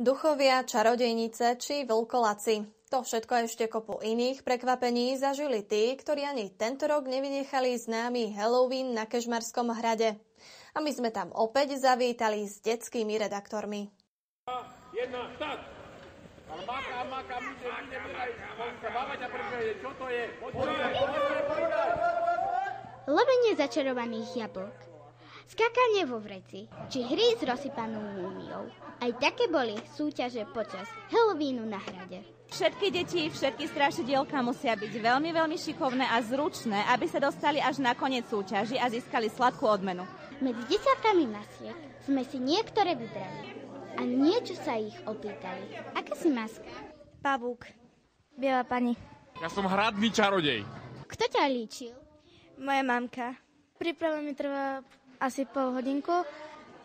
Duchovia, čarodejnice či vlkolaci. To všetko a ešte kopu iných prekvapení zažili tí, ktorí ani tento rok nevynechali známy Halloween na Kežmarskom hrade. A my sme tam opäť zavítali s detskými redaktormi. Jedna, tak! Lovenie začarovaných jablk, skákanie vo vreci, či hry s rozsypanou múmiou. Aj také boli súťaže počas Halloweenu na hrade. Všetky deti, všetky strašidielka musia byť veľmi, veľmi šikovné a zručné, aby sa dostali až na koniec súťaži a získali sladkú odmenu. Medzi desiatkami masiek sme si niektoré vybrali a niečo sa ich opýtali. Aká si maska? Pavúk. Biela pani. Ja som hradný čarodej. Kto ťa líčil? Moja mamka. Príprava mi trvá asi pol hodinku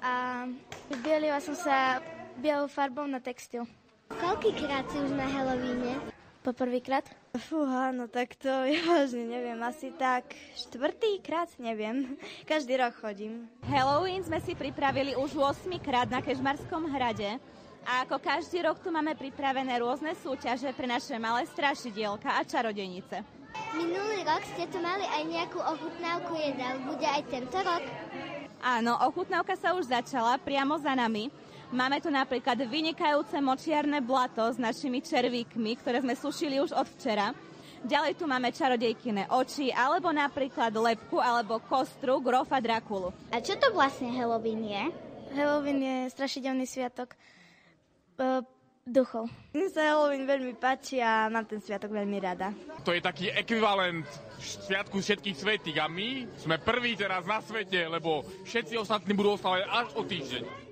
a vybielila som sa bielou farbou na textil. Koľkýkrát si už na Halloweene? Po prvýkrát? Fúha, no tak to ja vážne neviem. Asi tak 4. krát, neviem. Každý rok chodím. Halloween sme si pripravili už 8-krát na Kežmarskom hrade. A ako každý rok tu máme pripravené rôzne súťaže pre naše malé strašidielka a čarodejnice. Minulý rok ste tu mali aj nejakú ochutnávku jedál. Bude aj tento rok? Áno, ochutnávka sa už začala priamo za nami. Máme tu napríklad vynikajúce močiarne blato s našimi červíkmi, ktoré sme sušili už od včera. Ďalej tu máme čarodejkyné oči, alebo napríklad lebku alebo kostru grofa Drakulu. A čo to vlastne Halloween je? Halloween je strašidelný sviatok duchov. Mne sa Halloween veľmi páči a mám ten sviatok veľmi rada. To je taký ekvivalent sviatku všetkých svätých a my sme prví teraz na svete, lebo všetci ostatní budú ostávať až o týždeň.